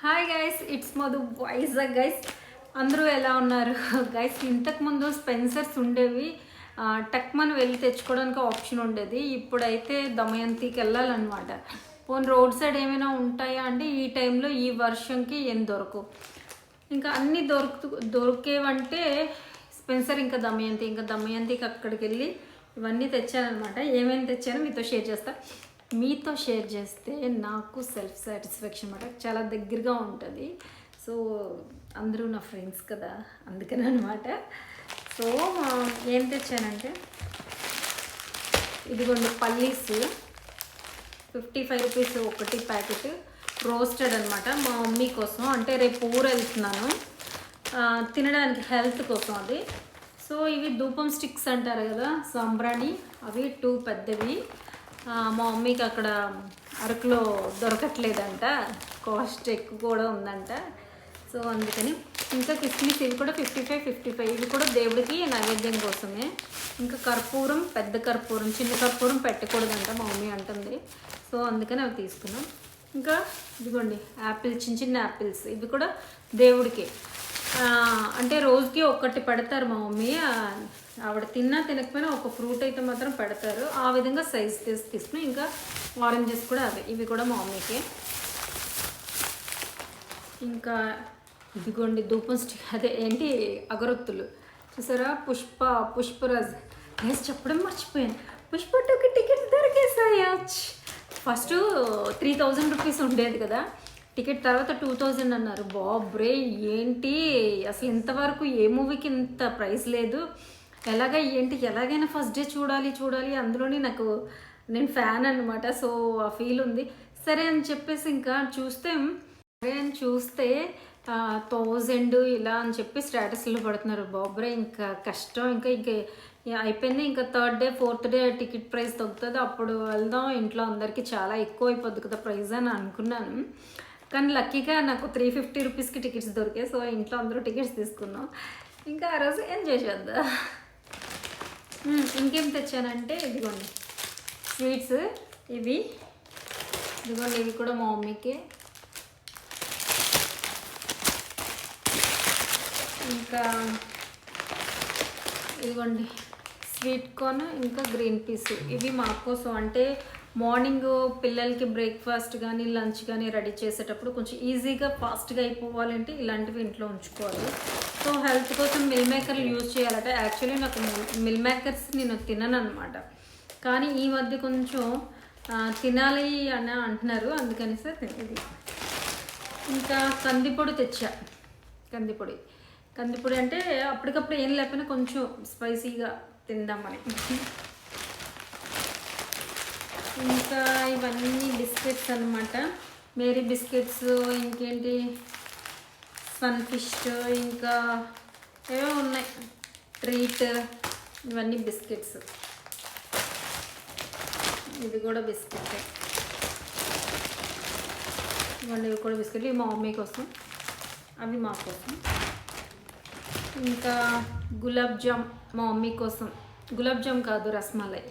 Hi guys, it's Madhu Vizag. Guys అందరూ ఎలా ఉన్నారు గైస్? ఇంతకుముందు స్పెన్సర్స్ ఉండేవి, టక్మన్ వెళ్ళి తెచ్చుకోవడానికి ఆప్షన్ ఉండేది. ఇప్పుడైతే దమయంతికి వెళ్ళాలన్నమాట. పోనీ రోడ్ సైడ్ ఏమైనా ఉంటాయా అంటే ఈ టైంలో ఈ వర్షంకి ఏం దొరకవు. ఇంకా అన్నీ దొరికేవంటే స్పెన్సర్, ఇంకా దమయంతికి అక్కడికి వెళ్ళి ఇవన్నీ తెచ్చానమాట. ఏమేమి తెచ్చానో మీతో షేర్ చేస్తే నాకు సెల్ఫ్ సాటిస్ఫాక్షన్ అనమాట. చాలా దగ్గరగా ఉంటుంది. సో అందరూ నా ఫ్రెండ్స్ కదా, అందుకని అనమాట. సో ఏం తెచ్చానంటే ఇదిగోండి పల్లీస్, 55 రూపీస్ ఒకటి ప్యాకెట్, రోస్టెడ్ అనమాట. మా మమ్మీ కోసం, అంటే రేపు ఊరు వెళ్తున్నాను తినడానికి, హెల్త్ కోసం అది. సో ఇవి ధూపం స్టిక్స్ అంటారు కదా, సాంబ్రాణి, అవి 2 పెద్దవి. మా మమ్మీకి అక్కడ అరకులో దొరకట్లేదంట, కాస్ట్ ఎక్కువ కూడా ఉందంట. సో అందుకని ఇంకా కిస్మిస్, ఇవి కూడా 55 ఇవి కూడా దేవుడికి నైవేద్యం కోసమే. ఇంకా కర్పూరం, పెద్ద కర్పూరం, చిన్న కర్పూరం పెట్టకూడదంట మా మమ్మీ అంటుంది. సో అందుకని అవి తీసుకున్నాం. ఇంకా ఇదిగోండి యాపిల్, చిన్న యాపిల్స్, ఇవి కూడా దేవుడికి, అంటే రోజుకి ఒక్కటి పెడతారు మా మమ్మీ. ఆవిడ తినకపోయినా ఒక ఫ్రూట్ అయితే మాత్రం పెడతారు. ఆ విధంగా సైజ్ తీసుకుని, ఇంకా ఆరెంజెస్ కూడా అవే, ఇవి కూడా మా మమ్మీకి. ఇంకా ఇదిగోండి ధూపం స్టిక్, అదే ఏంటి అగరొత్తులు చూసారా, పుష్పరాజ్. నేను చెప్పడం మర్చిపోయాను, పుష్ప 2కి టికెట్స్ దొరికేసాయా. ఫస్ట్ 3000 రూపీస్ ఉండేది కదా టికెట్, తర్వాత 2000 అన్నారు. బాబ్రే, ఏంటి అసలు ఇంతవరకు ఏ మూవీకి ఇంత ప్రైస్ లేదు, ఎలాగైనా ఫస్ట్ డే చూడాలి. అందులోని నేను ఫ్యాన్ అనమాట. సో ఆ ఫీల్ ఉంది. సరే అని చెప్పేసి ఇంకా చూస్తే 1000 ఇలా అని చెప్పి స్టేటస్లో పడుతున్నారు. బాబ్రే, ఇంకా కష్టం, ఇంకా అయిపోయింది. ఇంకా 3rd day 4th day ticket price తగ్గుతుంది, అప్పుడు వెళ్దాం. ఇంట్లో అందరికీ చాలా ఎక్కువ అయిపోద్ది కదా ప్రైస్ అని అనుకున్నాను. కానీ లక్కీగా నాకు 350 రూపీస్కి టికెట్స్ దొరికాయి. సో ఇంట్లో అందరూ టికెట్స్ తీసుకున్నాం. ఇంకా ఆ రోజు ఎంజాయ్ చేద్దాం. ఇంకేం తెచ్చానంటే ఇదిగోండి స్వీట్స్, ఇవి కూడా మా మమ్మీకి. ఇంకా ఇదిగోండి స్వీట్ కార్న్, ఇంకా గ్రీన్ పీస్, ఇవి మా కోసం. అంటే మార్నింగ్ పిల్లలకి బ్రేక్ఫాస్ట్ కానీ లంచ్ కానీ రెడీ చేసేటప్పుడు కొంచెం ఈజీగా ఫాస్ట్గా అయిపోవాలంటే ఇలాంటివి ఇంట్లో ఉంచుకోవాలి. సో హెల్త్ కోసం మిల్ మేకర్లు యూజ్ చేయాలంటే, యాక్చువల్లీ నాకు మిల్ మేకర్స్ నేను తినను అనమాట. కానీ ఈ మధ్య కొంచెం తినాలి అని అంటున్నారు, అందుకని సార్ ఇది. ఇంకా కందిపొడి తెచ్చా. కందిపొడి అంటే అప్పటికప్పుడు ఏం లేకపోయినా కొంచెం స్పైసీగా తిందామని. ఇంకా ఇవన్నీ బిస్కెట్స్ అనమాట, మేరీ బిస్కెట్స్, ఇంకేంటి సన్ ఫిష్, ఇంకా ఏవో ఉన్నాయి ట్రీట్, ఇవన్నీ బిస్కెట్స్. ఇది కూడా బిస్కెట్, ఇవి కూడా బిస్కెట్లు. ఇవి మా మమ్మీ కోసం, అవి మా కోసం. ఇంకా గులాబ్ జామ్ మా మమ్మీ కోసం, గులాబ్ జామ్ కాదు రస్మలై.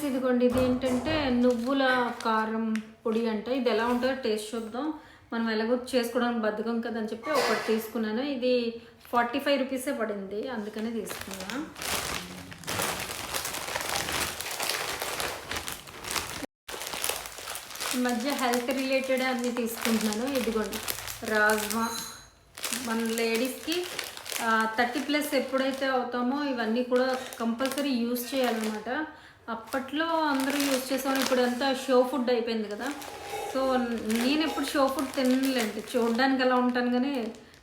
ఇదిగోండి, ఇది ఏంటంటే నువ్వుల కారం పొడి అంట. ఇది ఎలా ఉంటుందో టేస్ట్ చూద్దాం. మనం ఎలాగో చేసుకోవడానికి బద్ధకం కదని చెప్పి ఒకటి తీసుకున్నాను. ఇది 45 రూపీసే పడింది, అందుకనే తీసుకున్నా. ఈ మధ్య హెల్త్ రిలేటెడ్ అన్నీ తీసుకుంటున్నాను. ఇదిగోండి రాజ్మా, మన లేడీస్కి 30+ ఎప్పుడైతే అవుతామో ఇవన్నీ కూడా కంపల్సరీ యూజ్ చేయాలన్నమాట. అప్పట్లో అందరూ యూజ్ చేసాను, ఇప్పుడు అంతా షో ఫుడ్ అయిపోయింది కదా. సో నేను ఎప్పుడు షో ఫుడ్ తినలేండి, చూడడానికి ఎలా ఉంటాను కానీ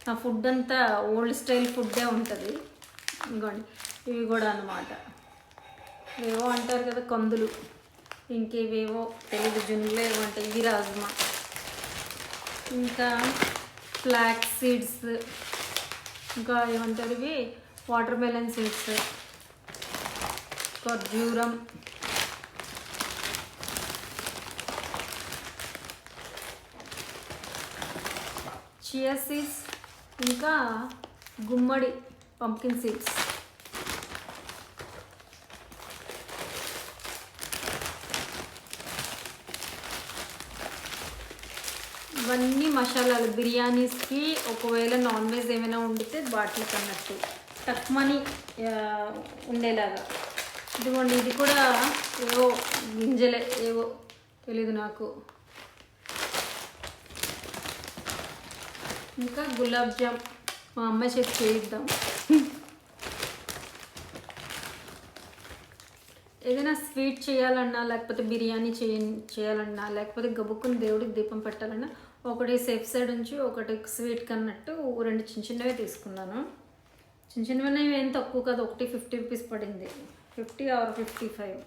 నా ఫుడ్ అంతా ఓల్డ్ స్టైల్ ఫుడ్డే ఉంటుంది. ఇంకోండి ఇవి కూడా అన్నమాట, ఏవో అంటారు కదా కందులు, ఇంకేవేవో తెలియదు, జున్నులు ఏవో అంటే ఇవి రాజ్మా. ఇంకా ఫ్లాక్స్ సీడ్స్, ఇంకా ఏమంటారు ఇవి వాటర్ మెలన్ సీడ్స్, ఖర్జూరం, చియా సీడ్స్, ఇంకా గుమ్మడి పంకిన్ సీడ్స్. ఇవన్నీ మసాలాలు బిర్యానీస్కి, ఒకవేళ నాన్ వెజ్ ఏమైనా వండితే వాటికి అన్నట్టు తక్కువని ఉండేలాగా. ఇదిగోండి, ఇది కూడా ఏవో గింజలే, ఏవో తెలీదు నాకు. ఇంకా గులాబ్ జామ్ మా అమ్మ చేసి చేయిద్దాం. ఏదైనా స్వీట్ చేయాలన్నా, లేకపోతే బిర్యానీ చేయాలన్నా, లేకపోతే గబుక్కుని దేవుడికి దీపం పెట్టాలన్నా ఒకటి సేఫ్ సైడ్ నుంచి ఒకటి స్వీట్ కన్నట్టు 2 చిన్న చిన్నవే తీసుకున్నాను. చిన్న చిన్నవి ఏం తక్కువ కాదు, ఒకటి 50 రూపీస్ పడింది, 50 ఆర్ 55.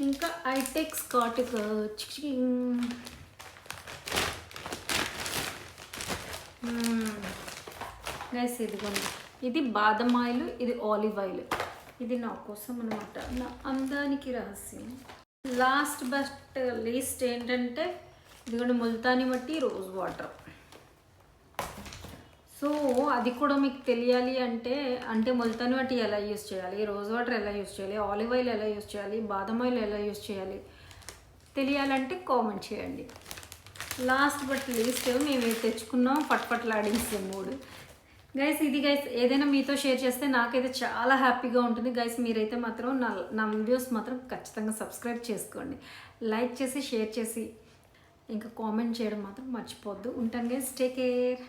ఇంకా ఐటెక్స్ కాటిక్ గైస్, ఇదిగోండి, ఇది బాదం ఆయిల్, ఇది ఆలివ్ ఆయిల్. ఇది నా కోసం అనమాట, నా అందానికి రహస్యం. లాస్ట్ బట్ లీస్ట్ ఏంటంటే ఇదిగోండి, ముల్తాని మట్టి, రోజ్ వాటర్. సో అది కూడా మీకు తెలియాలి అంటే ముల్తాని మట్టి ఎలా యూస్ చేయాలి, రోజ్ వాటర్ ఎలా యూస్ చేయాలి, ఆలివ్ ఆయిల్ ఎలా యూస్ చేయాలి, బాదం ఆయిల్ ఎలా యూస్ చేయాలి తెలియాలంటే కామెంట్ చేయండి. లాస్ట్ బట్ లీస్ట్ మేము తెచ్చుకున్నాం పట్పట్లాడించే 3. గైస్, ఇది గైస్ ఏదైనా మీతో షేర్ చేస్తే నాకైతే చాలా హ్యాపీగా ఉంటుంది. గైస్, మీరైతే మాత్రం నా వీడియోస్ మాత్రం ఖచ్చితంగా సబ్స్క్రైబ్ చేసుకోండి, లైక్ చేసి, షేర్ చేసి, ఇంకా కామెంట్ చేయడం మాత్రం మర్చిపోవద్దు. ఉంటాను గైస్, టేక్ కేర్.